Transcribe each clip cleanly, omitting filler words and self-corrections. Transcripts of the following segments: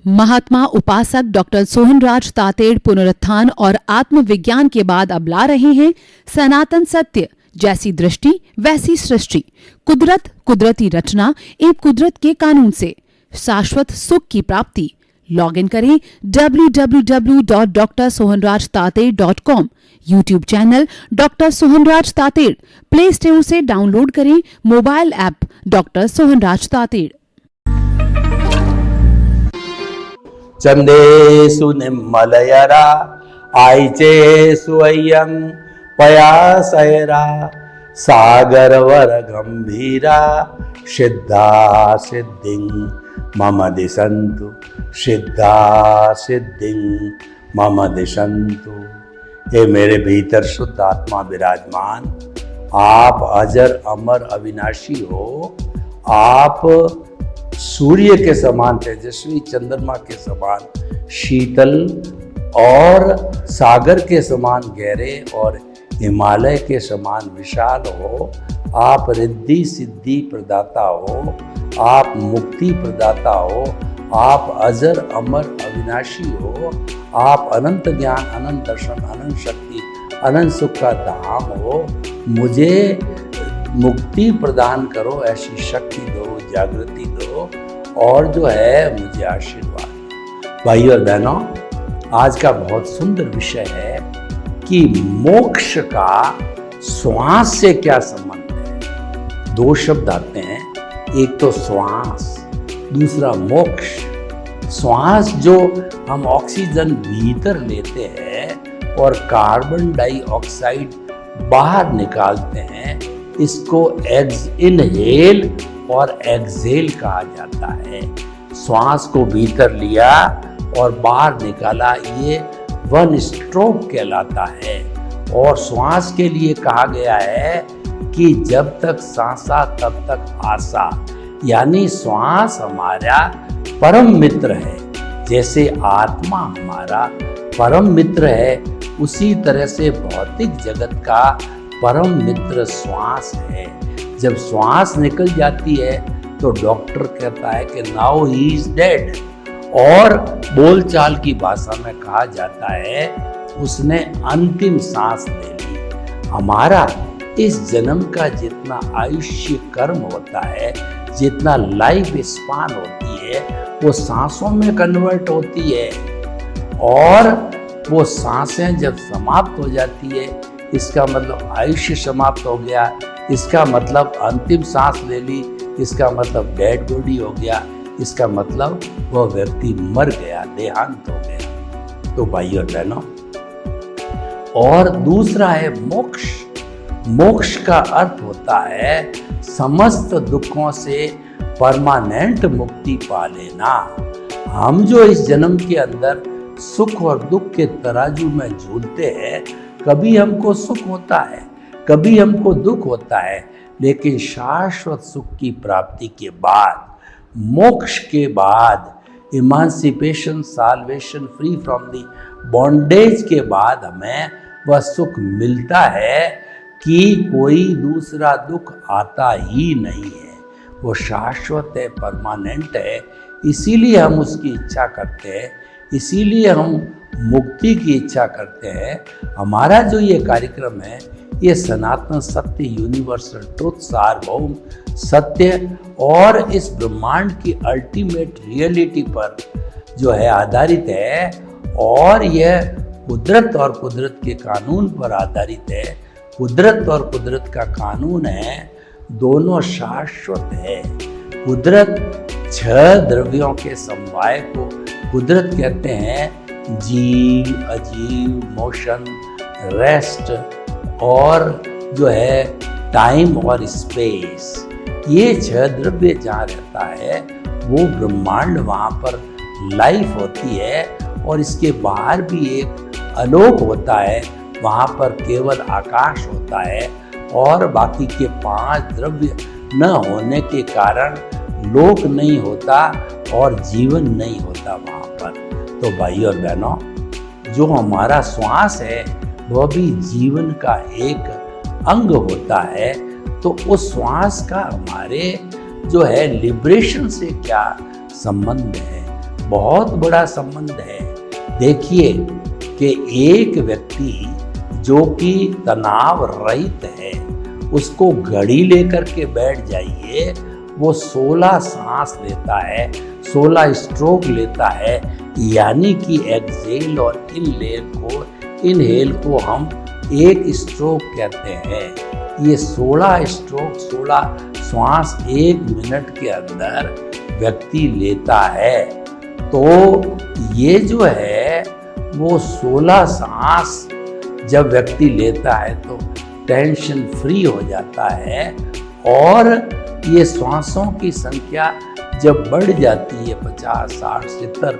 महात्मा उपासक डॉक्टर सोहनराज तातेड़ पुनरुत्थान और आत्मविज्ञान के बाद अब ला रहे हैं सनातन सत्य, जैसी दृष्टि वैसी सृष्टि, कुदरत, कुदरती रचना एवं कुदरत के कानून से शाश्वत सुख की प्राप्ति। लॉग इन करें www.drsohanrajtated.com, YouTube channel doctor Sohanraj Tated, play store से डाउनलोड करें mobile app doctor Sohanraj Tated. चंदेषु निम्मलयरा आईचेषु अय्यं पयासयरा सागरवर गंभीरा सिद्धा सिद्धिं मम दिशन्तु सिद्धा सिद्धिं मम दिशन्तु। हे मेरे भीतर शुद्ध आत्मा विराजमान, आप अजर अमर अविनाशी हो। आप सूर्य के समान तेजस्वी, चंद्रमा के समान शीतल और सागर के समान गहरे और हिमालय के समान विशाल हो। आप रिद्धि सिद्धि प्रदाता हो, आप मुक्ति प्रदाता हो, आप अजर अमर अविनाशी हो। आप अनंत ज्ञान, अनंत दर्शन, अनंत शक्ति, अनंत सुख का धाम हो। मुझे मुक्ति प्रदान करो, ऐसी शक्ति दो, जागृति दो और जो है मुझे आशीर्वाद। भाइयों और बहनों, आज का बहुत सुंदर विषय है कि मोक्ष का श्वास से क्या संबंध है। दो शब्द आते हैं, एक तो श्वास, दूसरा मोक्ष। श्वास जो हम ऑक्सीजन भीतर लेते हैं और कार्बन डाइऑक्साइड बाहर निकालते हैं, इसको इनहेल और एक्सहेल कहा जाता है। श्वास को भीतर लिया और बाहर निकाला, ये वन स्ट्रोक कहलाता है। और श्वास के लिए कहा गया है कि जब तक सांसा तब तक आशा, यानी श्वास हमारा परम मित्र है। जैसे आत्मा हमारा परम मित्र है, उसी तरह से भौतिक जगत का परम मित्र श्वास है। जब श्वास निकल जाती है तो डॉक्टर कहता है कि नाउ ही इज डेड, और बोलचाल की भाषा में कहा जाता है उसने अंतिम सांस ले ली। हमारा इस जन्म का जितना आयुष्य कर्म होता है, जितना लाइफ स्पान होती है, वो सांसों में कन्वर्ट होती है। और वो सांसें जब समाप्त हो जाती है, इसका मतलब आयुष्य समाप्त हो गया, इसका मतलब अंतिम सांस ले ली, इसका मतलब डेड बॉडी हो गया, इसका मतलब वह व्यक्ति मर गया, देहांत हो गया। तो भाइयों और बहनों, और दूसरा है मोक्ष। मोक्ष का अर्थ होता है समस्त दुखों से परमानेंट मुक्ति पा लेना। हम जो इस जन्म के अंदर सुख और दुख के तराजू में झूलते हैं, कभी हमको सुख होता है, कभी हमको दुख होता है, लेकिन शाश्वत सुख की प्राप्ति के बाद, मोक्ष के बाद, emancipation, salvation, free from the bondage के बाद हमें वह सुख मिलता है कि कोई दूसरा दुख आता ही नहीं है। वो शाश्वत है, परमानेंट है। इसीलिए हम उसकी इच्छा करते हैं, इसीलिए हम मुक्ति की इच्छा करते हैं। हमारा जो ये कार्यक्रम है, ये सनातन सत्य, यूनिवर्सल ट्रुथ, सार्वभौम सत्य और इस ब्रह्मांड की अल्टीमेट रियलिटी पर जो है आधारित है, और यह कुदरत और कुदरत के कानून पर आधारित है। कुदरत और कुदरत का कानून है, दोनों शाश्वत है। कुदरत 6 द्रव्यों के समवाय को कुदरत कहते हैं, जीव, अजीव, मोशन, रेस्ट और जो है टाइम और स्पेस। ये 6 द्रव्य जहाँ रहता है वो ब्रह्मांड, वहाँ पर लाइफ होती है। और इसके बाहर भी एक आलोक होता है, वहाँ पर केवल आकाश होता है, और बाकी के 5 द्रव्य न होने के कारण लोक नहीं होता और जीवन नहीं होता वहाँ पर। तो भाइयों और बहनों, जो हमारा श्वास है वह भी जीवन का एक अंग होता है। तो उस श्वास का हमारे जो है लिबरेशन से क्या संबंध है। बहुत बड़ा संबंध है। देखिए कि एक व्यक्ति जो कि तनाव रहित है, उसको घड़ी लेकर के बैठ जाइए, वो 16 सांस लेता है, 16 स्ट्रोक लेता है, यानी कि एक्सेल और इनहेल को हम एक स्ट्रोक कहते हैं। ये 16 स्ट्रोक, 16 श्वास 1 मिनट के अंदर व्यक्ति लेता है। तो ये जो है वो 16 सांस जब व्यक्ति लेता है तो टेंशन फ्री हो जाता है, और ये श्वासों की संख्या जब बढ़ जाती है 50, 60, 70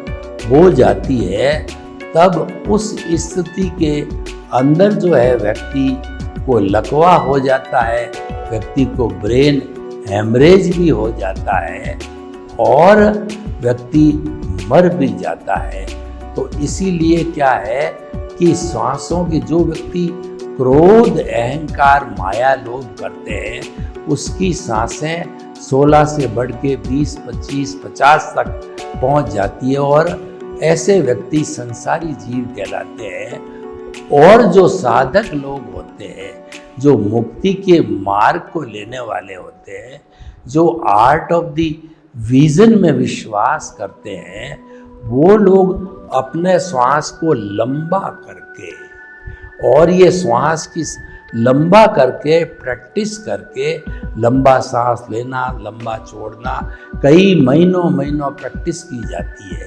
हो जाती है, तब उस स्थिति के अंदर जो है व्यक्ति को लकवा हो जाता है, व्यक्ति को ब्रेन हेमरेज भी हो जाता है और व्यक्ति मर भी जाता है। तो इसीलिए क्या है कि श्वासों की, जो व्यक्ति क्रोध, अहंकार, माया, लोभ करते हैं, उसकी सांसें 16 से बढ़ के 20, 25, 50 तक पहुंच जाती है, और ऐसे व्यक्ति संसारी जीव कहलाते हैं। और जो साधक लोग होते हैं, जो मुक्ति के मार्ग को लेने वाले होते हैं, जो आर्ट ऑफ द विजन में विश्वास करते हैं, वो लोग अपने श्वास को लंबा करके, और ये श्वास की लंबा करके प्रैक्टिस करके, लंबा सांस लेना, लंबा छोड़ना, कई महीनों प्रैक्टिस की जाती है।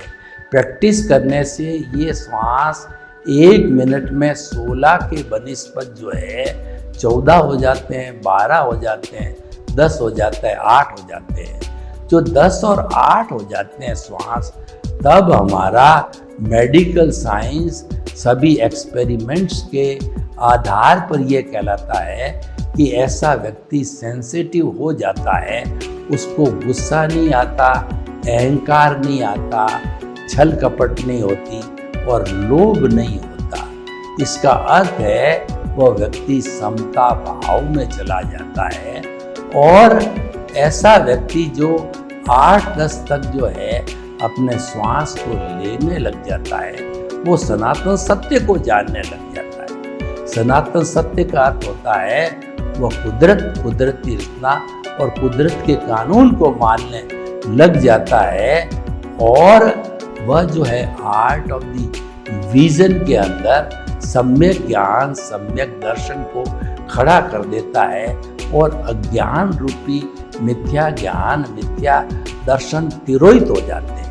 प्रैक्टिस करने से ये श्वास 1 मिनट में 16 के बनिस्पत जो है 14 हो जाते हैं, 12 हो जाते हैं, 10 हो जाता है, 8 हो जाते हैं। जो 10 और 8 हो जाते हैं श्वास, तब हमारा मेडिकल साइंस सभी एक्सपेरिमेंट्स के आधार पर यह कहलाता है कि ऐसा व्यक्ति सेंसिटिव हो जाता है, उसको गुस्सा नहीं आता, अहंकार नहीं आता, छल कपट नहीं होती और लोभ नहीं होता। इसका अर्थ है वह व्यक्ति समता भाव में चला जाता है, और ऐसा व्यक्ति जो 8-10 तक जो है अपने श्वास को लेने लग जाता है, वो सनातन सत्य को जानने लग जाता है। सनातन सत्य का अर्थ होता है वह कुदरत, कुदरती रचना और कुदरत के कानून को मानने लग जाता है, और वह जो है आर्ट ऑफ द विजन के अंदर सम्यक ज्ञान, सम्यक दर्शन को खड़ा कर देता है, और अज्ञान रूपी मिथ्या ज्ञान, मिथ्या दर्शन तिरोहित हो जाते हैं।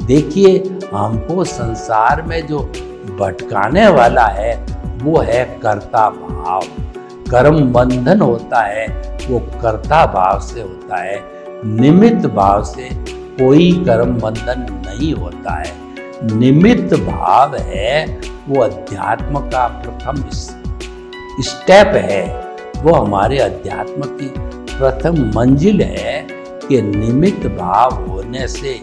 देखिए, हमको संसार में जो भटकाने वाला है वो है कर्ता भाव। कर्म बंधन होता है वो कर्ता भाव से होता है, निमित्त भाव से कोई कर्म बंधन नहीं होता है। निमित्त भाव है वो अध्यात्म का प्रथम स्टेप है, वो हमारे अध्यात्म की प्रथम मंजिल है कि निमित्त भाव होने से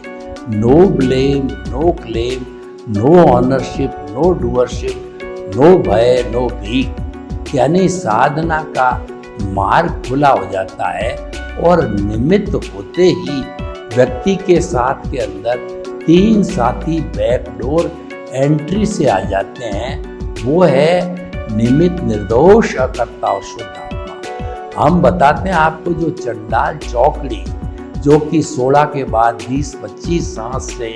no blame, no claim, no ownership, no doership, no भय, नो भीख, यानी साधना का मार्ग खुला हो जाता है। और निमित्त होते ही व्यक्ति के साथ के अंदर 3 साथी बैकडोर एंट्री से आ जाते हैं, वो है निमित्त, निर्दोष, अकर्ता और शुद्ध आत्मा। हम बताते हैं आपको, जो चंडाल चौकड़ी जो कि 16 के बाद 20-25 सांस से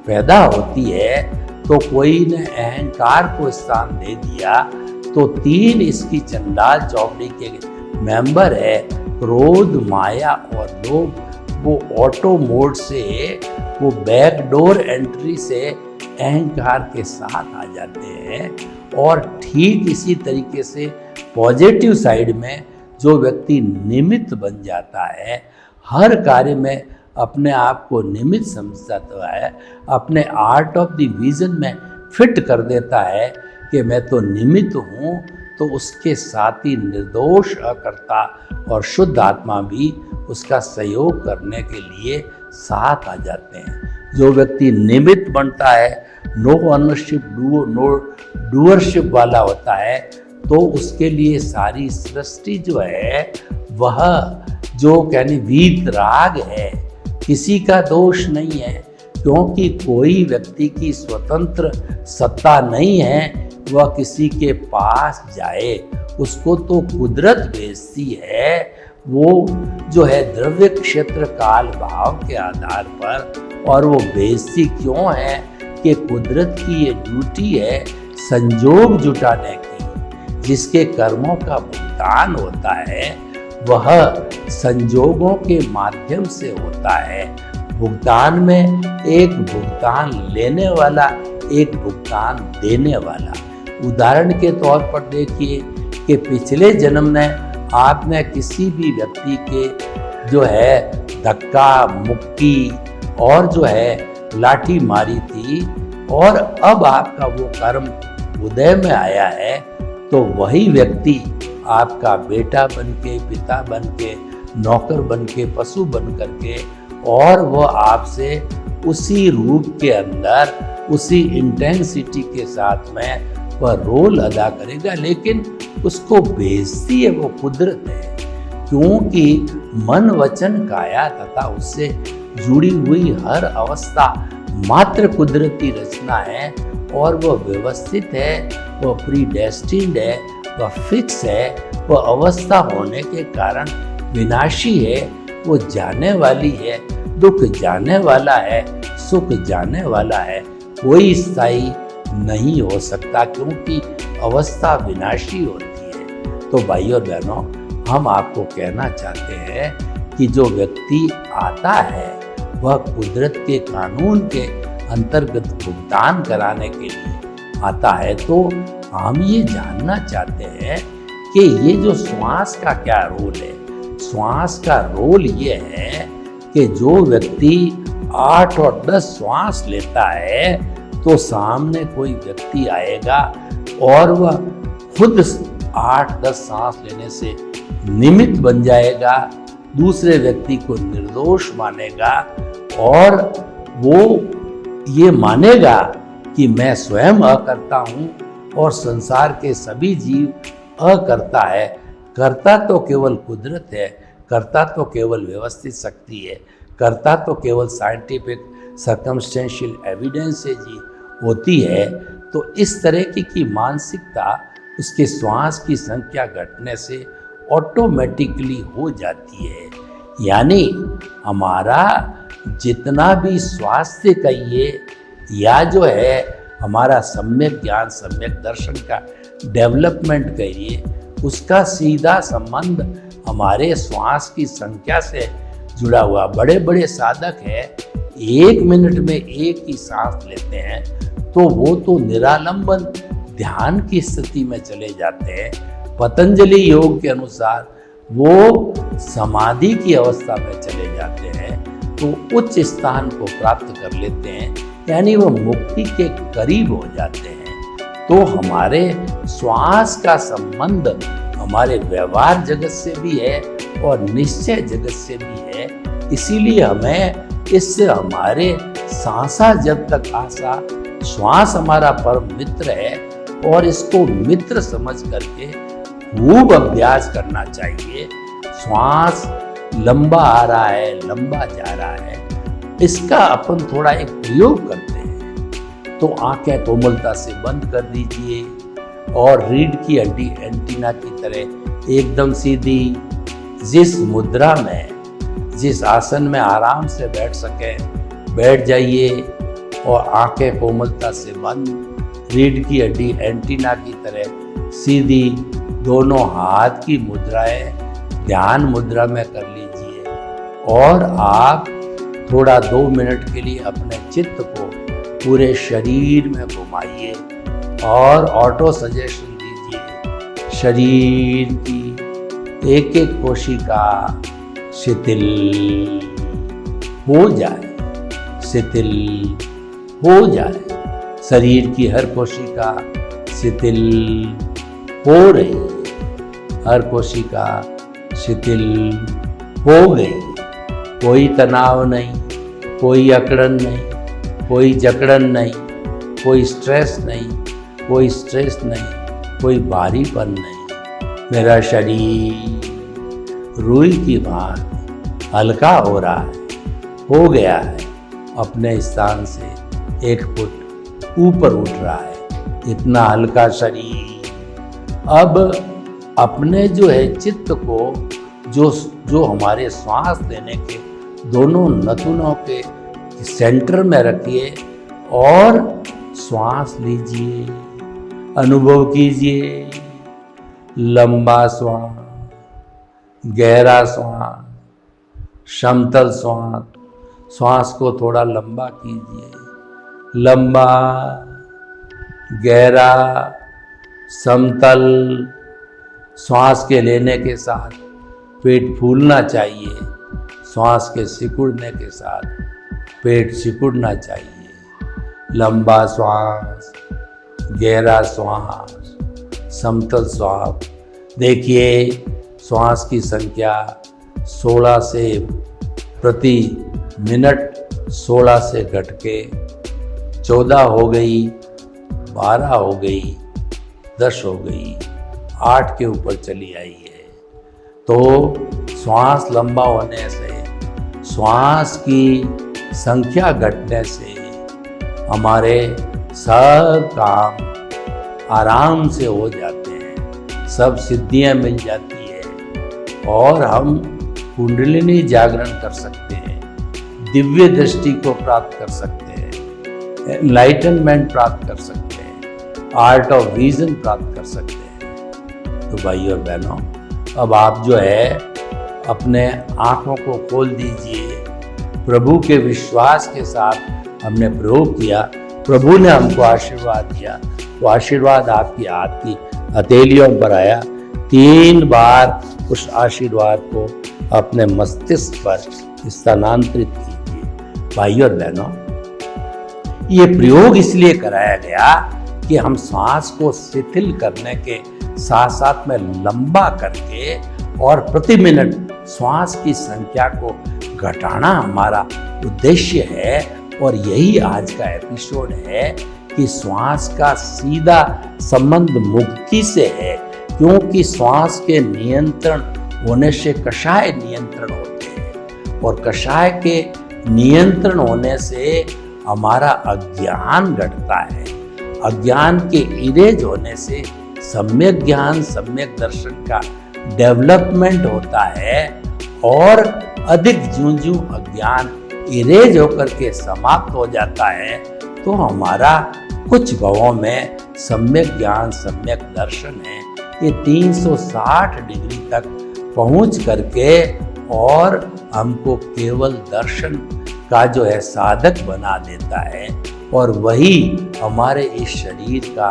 पैदा होती है, तो कोई ने अहंकार को स्थान दे दिया, तो 3 इसकी चंडाल चौकड़ी के मेंबर है, क्रोध, माया और लोभ। वो ऑटो मोड से, वो बैकडोर एंट्री से अहंकार के साथ आ जाते हैं। और ठीक इसी तरीके से पॉजिटिव साइड में जो व्यक्ति निमित्त बन जाता है, हर कार्य में अपने आप को निमित्त समझता है, अपने आर्ट ऑफ द विजन में फिट कर देता है कि मैं तो निमित्त हूँ, तो उसके साथ ही निर्दोष, अकर्ता और शुद्ध आत्मा भी उसका सहयोग करने के लिए साथ आ जाते हैं। जो व्यक्ति निमित्त बनता है, नो ऑनरशिप, नो डूअरशिप वाला होता है, तो उसके लिए सारी सृष्टि जो है वह जो कहने वीतराग है, किसी का दोष नहीं है, क्योंकि कोई व्यक्ति की स्वतंत्र सत्ता नहीं है वह किसी के पास जाए, उसको तो कुदरत भेजती है। वो जो है द्रव्य क्षेत्र काल भाव के आधार पर, और वो भेजती क्यों है कि कुदरत की ये ड्यूटी है संजोग जुटाने की। जिसके कर्मों का भुगतान होता है वह संजोगों के माध्यम से होता है। भुगतान में एक भुगतान लेने वाला, एक भुगतान देने वाला। उदाहरण के तौर पर देखिए कि पिछले जन्म में आपने किसी भी व्यक्ति के जो है धक्का मुक्की और जो है लाठी मारी थी, और अब आपका वो कर्म उदय में आया है, तो वही व्यक्ति आपका बेटा बनके, पिता बनके, नौकर बनके, पशु बन करके, और वह आपसे उसी रूप के अंदर, उसी इंटेंसिटी के साथ में वह रोल अदा करेगा। लेकिन उसको भेजती है वो कुदरत है, क्योंकि मन वचन काया तथा उससे जुड़ी हुई हर अवस्था मात्र कुदरती रचना है, और वह व्यवस्थित है, वह प्रीडेस्टिन्ड है, वह फिक्स है। वह अवस्था होने के कारण विनाशी है, वो जाने वाली है, दुख जाने वाला है, सुख जाने वाला है, कोई स्थायी नहीं हो सकता, क्योंकि अवस्था विनाशी होती है। तो भाइयों और बहनों, हम आपको कहना चाहते हैं कि जो व्यक्ति आता है वह कुदरत के कानून के अंतर्गत भुगतान कराने के लिए आता है। तो हम ये जानना चाहते हैं कि ये जो श्वास का क्या रोल है। श्वास का रोल ये है कि जो व्यक्ति 8 और 10 श्वास लेता है, तो सामने कोई व्यक्ति आएगा और वह खुद 8-10 सांस लेने से निमित्त बन जाएगा, दूसरे व्यक्ति को निर्दोष मानेगा, और वो ये मानेगा कि मैं स्वयं अकर्ता हूँ और संसार के सभी जीव अकर्ता है। कर्ता तो केवल कुदरत है, कर्ता तो केवल व्यवस्थित शक्ति है, कर्ता तो केवल साइंटिफिक सर्कमस्टेंशियल एविडेंस से जी होती है। तो इस तरह की मानसिकता उसके श्वास की संख्या घटने से ऑटोमेटिकली हो जाती है। यानी हमारा जितना भी स्वास्थ्य कहिए या जो है हमारा सम्यक ज्ञान, सम्यक दर्शन का डेवलपमेंट कहिए, उसका सीधा संबंध हमारे श्वास की संख्या से जुड़ा हुआ। बड़े बड़े साधक है 1 मिनट में एक ही सांस लेते हैं, तो वो तो निरालंबन ध्यान की स्थिति में चले जाते हैं। पतंजलि योग के अनुसार वो समाधि की अवस्था में चले जाते हैं, तो उच्च स्थान को प्राप्त कर लेते हैं, यानी वो मुक्ति के करीब हो जाते हैं। तो हमारे श्वास का संबंध हमारे व्यवहार जगत से भी है और निश्चय जगत से भी है। इसीलिए हमें इससे हमारे सांसा जब तक आशा, श्वास हमारा परम मित्र है, और इसको मित्र समझ करके खूब अभ्यास करना चाहिए। श्वास लंबा आ रहा है, लंबा जा रहा है, इसका अपन थोड़ा एक प्रयोग करते हैं। तो आंखें कोमलता से बंद कर दीजिए और रीढ़ की हड्डी एंटीना की तरह एकदम सीधी, जिस मुद्रा में, जिस आसन में आराम से बैठ सके बैठ जाइए, और आंखें कोमलता से बंद, रीढ़ की हड्डी एंटीना की तरह सीधी, दोनों हाथ की मुद्राएं ध्यान मुद्रा में कर लीजिए, और आप थोड़ा 2 मिनट के लिए अपने चित्त को पूरे शरीर में घुमाइए और ऑटो सजेशन दीजिए। शरीर की एक एक कोशिका शिथिल हो जाए, शिथिल हो जाए। शरीर की हर कोशिका शिथिल हो रही, हर कोशिका शिथिल हो गई। कोई तनाव नहीं, कोई अकड़न नहीं, कोई जकड़न नहीं, कोई स्ट्रेस नहीं, कोई स्ट्रेस नहीं, कोई भारीपन नहीं। मेरा शरीर रुई की भांति हल्का हो रहा है, हो गया है, अपने स्थान से 1 फुट ऊपर उठ रहा है। इतना हल्का शरीर। अब अपने जो है चित्त को जो हमारे श्वास लेने के दोनों नथुनों के सेंटर में रखिए और श्वास लीजिए, अनुभव कीजिए। लंबा श्वास, गहरा श्वास, समतल श्वास। श्वास को थोड़ा लंबा कीजिए। लंबा, गहरा, समतल। श्वास के लेने के साथ पेट फूलना चाहिए। श्वास के सिकुड़ने के साथ पेट सिकुड़ना चाहिए। लंबा श्वास, गहरा श्वास, समतल श्वास। देखिए श्वास की संख्या 16 से प्रति मिनट 16 से घट के 14 हो गई, 12 हो गई, 10 हो गई, 8 के ऊपर चली आई है। तो श्वास लंबा होने से, श्वास की संख्या घटने से हमारे सब काम आराम से हो जाते हैं, सब सिद्धियां मिल जाती है और हम कुंडलिनी जागरण कर सकते हैं, दिव्य दृष्टि को प्राप्त कर सकते हैं, एनलाइटनमेंट प्राप्त कर सकते हैं, आर्ट ऑफ विजन प्राप्त कर सकते हैं। तो भाइयों और बहनों, अब आप जो है अपने आंखों को खोल दीजिए। प्रभु के विश्वास के साथ हमने प्रयोग किया, प्रभु ने हमको आशीर्वाद दिया, तो आशीर्वाद आपकी हाथ की हथेलियों पर आया। 3 बार उस आशीर्वाद को अपने मस्तिष्क पर स्थानांतरित कीजिए। भाइयों और बहनों, ये प्रयोग इसलिए कराया गया कि हम श्वास को शिथिल करने के साथ साथ में लंबा करके और प्रति मिनट श्वास की संख्या को घटाना हमारा उद्देश्य है। और यही आज का एपिसोड है कि श्वास का सीधा संबंध मुक्ति से है, क्योंकि श्वास के नियंत्रण होने से कषाय नियंत्रण होते हैं और कषाय के नियंत्रण होने से हमारा अज्ञान घटता है। अज्ञान के इरेज होने से सम्यक ज्ञान, सम्यक दर्शन का डेवलपमेंट होता है और अधिक ज्यों-ज्यों अज्ञान इरेज होकर के समाप्त हो जाता है तो हमारा कुछ भावों में सम्यक ज्ञान, सम्यक दर्शन है, ये 360 डिग्री तक पहुंच करके और हमको केवल दर्शन का जो है साधक बना देता है। और वही हमारे इस शरीर का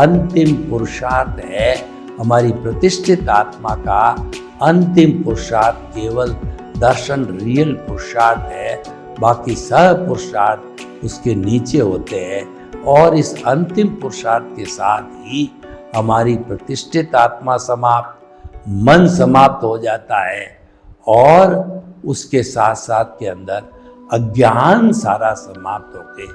अंतिम पुरुषार्थ है। हमारी प्रतिष्ठित आत्मा का अंतिम पुरुषार्थ केवल दर्शन, रियल पुरुषार्थ है। बाकी सब पुरुषार्थ उसके नीचे होते हैं और इस अंतिम पुरुषार्थ के साथ ही हमारी प्रतिष्ठित आत्मा समाप्त, मन समाप्त हो जाता है और उसके साथ साथ के अंदर अज्ञान सारा समाप्त होके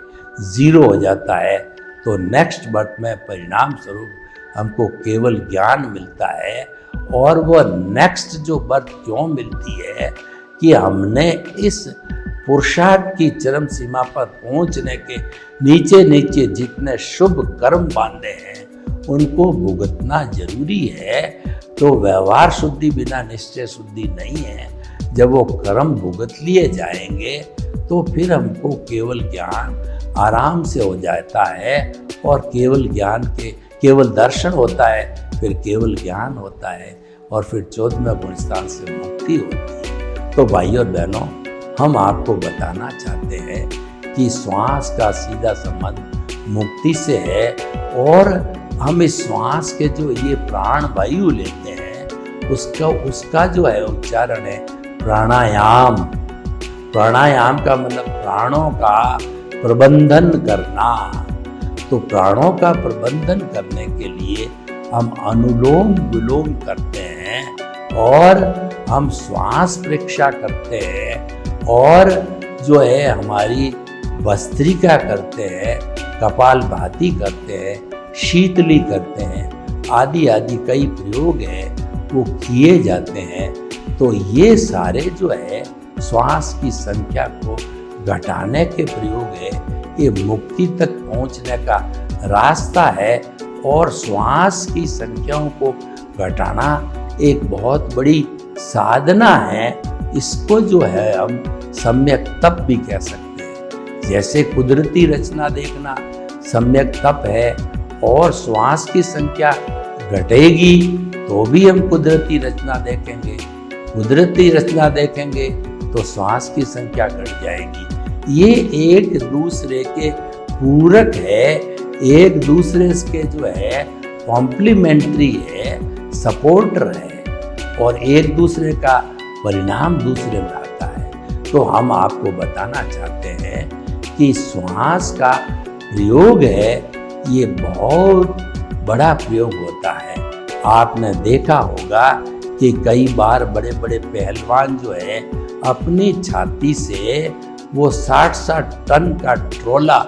0 हो जाता है। तो नेक्स्ट बर्थ में परिणाम स्वरूप हमको केवल ज्ञान मिलता है। और वह नेक्स्ट जो बर्थ क्यों मिलती है कि हमने इस पुरुषार्थ की चरम सीमा पर पहुंचने के नीचे नीचे जितने शुभ कर्म बांधे हैं उनको भुगतना जरूरी है। तो व्यवहार शुद्धि बिना निश्चय शुद्धि नहीं है। जब वो कर्म भुगत लिए जाएंगे तो फिर हमको केवल ज्ञान आराम से हो जाता है और केवल ज्ञान के केवल दर्शन होता है, फिर केवल ज्ञान होता है और फिर 14वें गुण स्थान से मुक्ति होती है। तो भाइयों और बहनों, हम आपको बताना चाहते हैं कि श्वास का सीधा संबंध मुक्ति से है और हम इस श्वास के जो ये प्राण वायु लेते हैं उसका जो है उच्चारण है प्राणायाम। प्राणायाम का मतलब प्राणों का प्रबंधन करना। तो प्राणों का प्रबंधन करने के लिए हम अनुलोम विलोम करते हैं और हम श्वास परीक्षा करते हैं और जो है हमारी भस्त्रिका करते हैं, कपालभाति करते हैं, शीतली करते हैं, आदि आदि कई प्रयोग हैं वो किए जाते हैं। तो ये सारे जो है श्वास की संख्या को घटाने के प्रयोग है, ये मुक्ति तक पहुंचने का रास्ता है। और श्वास की संख्याओं को घटाना एक बहुत बड़ी साधना है। इसको जो है हम सम्यक तप भी कह सकते हैं। जैसे कुदरती रचना देखना सम्यक तप है, और श्वास की संख्या घटेगी तो भी हम कुदरती रचना देखेंगे, कुदरती रचना देखेंगे तो श्वास की संख्या घट जाएगी। ये एक दूसरे के पूरक है, एक दूसरे के जो है कॉम्प्लीमेंट्री है, सपोर्टर है, और एक दूसरे का परिणाम दूसरे में आता है। तो हम आपको बताना चाहते हैं कि श्वास का प्रयोग है, ये बहुत बड़ा प्रयोग होता है। आपने देखा होगा कि कई बार बड़े बड़े पहलवान जो है अपनी छाती से वो 60-60 टन का ट्रोला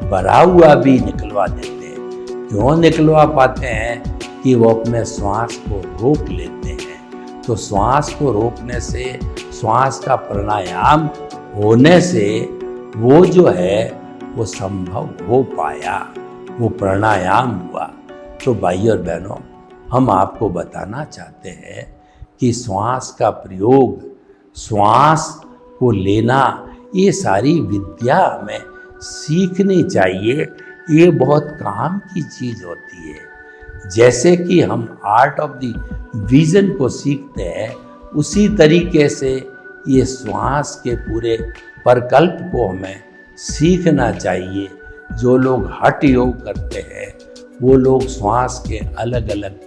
भरा हुआ भी निकलवा देते हैं। क्यों निकलवा पाते हैं? कि वो अपने श्वास को रोक लेते हैं। तो श्वास को रोकने से, श्वास का प्राणायाम होने से वो जो है वो संभव हो पाया, वो प्राणायाम हुआ। तो भाइयों और बहनों, हम आपको बताना चाहते हैं कि श्वास का प्रयोग, श्वास को लेना, ये सारी विद्या हमें सीखनी चाहिए। ये बहुत काम की चीज़ होती है। जैसे कि हम आर्ट ऑफ द विजन को सीखते हैं, उसी तरीके से ये श्वास के पूरे प्रकल्प को हमें सीखना चाहिए। जो लोग हठ योग करते हैं वो लोग श्वास के अलग अलग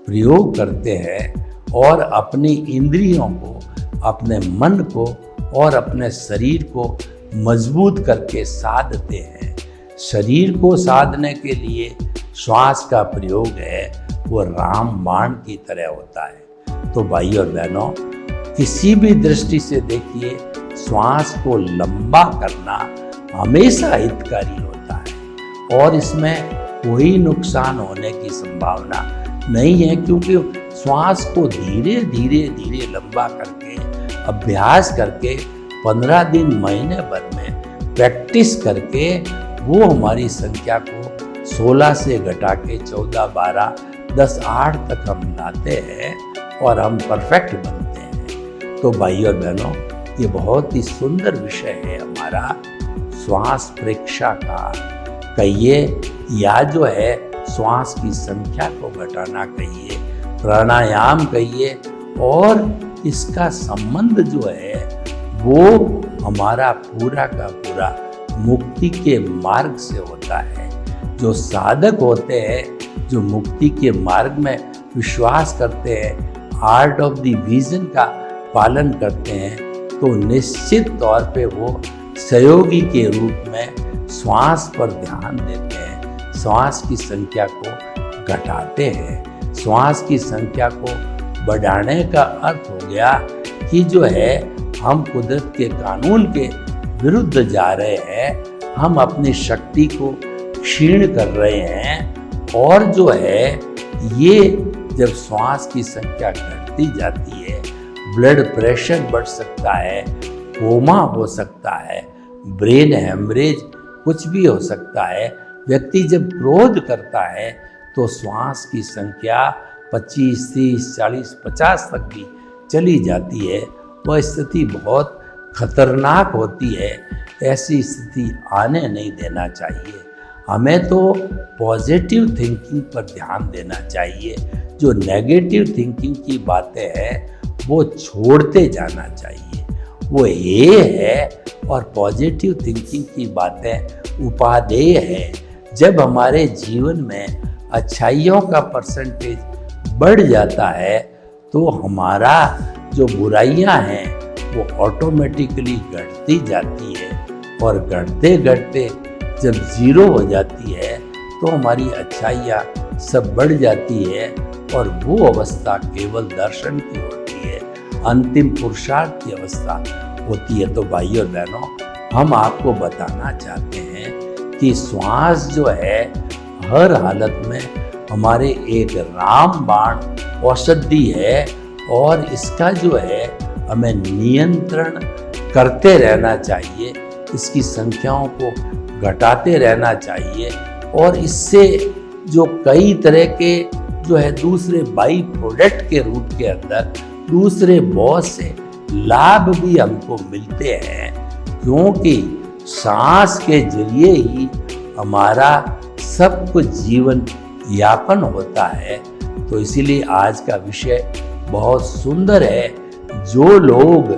प्रयोग करते हैं और अपनी इंद्रियों को, अपने मन को और अपने शरीर को मजबूत करके साधते हैं। शरीर को साधने के लिए श्वास का प्रयोग है वो रामबाण की तरह होता है। तो भाइयों और बहनों, किसी भी दृष्टि से देखिए, श्वास को लंबा करना हमेशा हितकारी होता है और इसमें कोई नुकसान होने की संभावना नहीं है, क्योंकि श्वास को धीरे धीरे धीरे लंबा करके, अभ्यास करके, 15 दिन, महीने भर में प्रैक्टिस करके वो हमारी संख्या को 16 से घटा के 14, 12, 10, 8 तक हम लाते हैं और हम परफेक्ट बनते हैं। तो भाइयों और बहनों, ये बहुत ही सुंदर विषय है हमारा श्वास परीक्षा का, कहिए या जो है श्वास की संख्या को घटाना कहिए, प्राणायाम कहिए, और इसका संबंध जो है वो हमारा पूरा का पूरा मुक्ति के मार्ग से होता है। जो साधक होते हैं, जो मुक्ति के मार्ग में विश्वास करते हैं, आर्ट ऑफ द विजन का पालन करते हैं, तो निश्चित तौर पे वो सहयोगी के रूप में श्वास पर ध्यान देते हैं, श्वास की संख्या को घटाते हैं। श्वास की संख्या को बढ़ाने का अर्थ हो गया कि जो है हम कुदरत के कानून के विरुद्ध जा रहे हैं, हम अपनी शक्ति को क्षीण कर रहे हैं, और जो है ये जब श्वास की संख्या घटती जाती है, ब्लड प्रेशर बढ़ सकता है, कोमा हो सकता है, ब्रेन हेमरेज कुछ भी हो सकता है। व्यक्ति जब क्रोध करता है तो श्वास की संख्या 25, 30, 40, 50 तक भी चली जाती है। वह स्थिति बहुत खतरनाक होती है। ऐसी स्थिति आने नहीं देना चाहिए। हमें तो पॉजिटिव थिंकिंग पर ध्यान देना चाहिए। जो नेगेटिव थिंकिंग की बातें हैं वो छोड़ते जाना चाहिए। वो ये है, और पॉजिटिव थिंकिंग की बातें उपादेय है। जब हमारे जीवन में अच्छाइयों का परसेंटेज बढ़ जाता है तो हमारा जो बुराइयां हैं वो ऑटोमेटिकली घटती जाती है, और घटते घटते जब जीरो हो जाती है तो हमारी अच्छाइयाँ सब बढ़ जाती है, और वो अवस्था केवल दर्शन की होती है, अंतिम पुरुषार्थ की अवस्था होती है। तो भाइयों और बहनों, हम आपको बताना चाहते हैं कि श्वास जो है हर हालत में हमारे एक रामबाण औषधि है, और इसका जो है हमें नियंत्रण करते रहना चाहिए। इसकी संख्याओं को घटाते रहना चाहिए और इससे जो कई तरह के जो है दूसरे बाई प्रोडक्ट के रूप के अंदर दूसरे बहुत से लाभ भी हमको मिलते हैं, क्योंकि सांस के जरिए ही हमारा सब कुछ जीवन यापन होता है। तो इसीलिए आज का विषय बहुत सुंदर है। जो लोग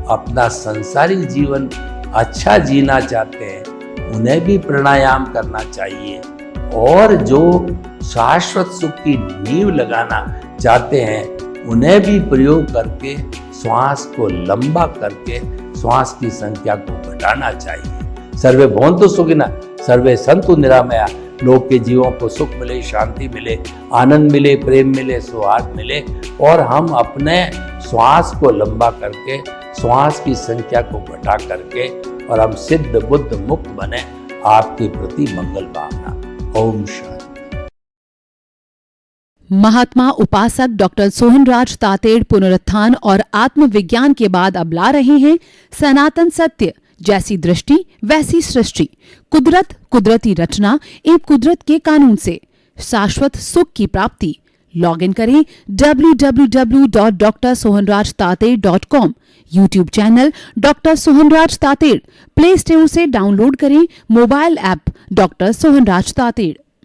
अपना सांसारिक जीवन अच्छा जीना चाहते हैं उन्हें भी प्राणायाम करना चाहिए, और जो शाश्वत सुख की नींव लगाना चाहते हैं उन्हें भी प्रयोग करके श्वास को लंबा करके श्वास की संख्या को घटाना चाहिए। सर्वे भवन्तु सुखिनः, सर्वे सन्तु निरामया। लोग के जीवों को सुख मिले, शांति मिले, आनंद मिले, प्रेम मिले, सौहार्द मिले, और हम अपने श्वास को लंबा करके श्वास की संख्या को घटा करके और हम सिद्ध बुद्ध मुक्त बने। आपके प्रति मंगल भावना। ओम शांति। महात्मा उपासक डॉक्टर सोहनराज तातेड़ पुनरुत्थान और आत्मविज्ञान के बाद अब ला रहे हैं सनातन सत्य, जैसी दृष्टि वैसी सृष्टि, कुदरत, कुदरती रचना एवं कुदरत के कानून से शाश्वत सुख की प्राप्ति। लॉग इन करें www.drsohanrajtated.com। YouTube channel doctor Sohanraj Tated, play store से डाउनलोड करें mobile app doctor Sohanraj Tated.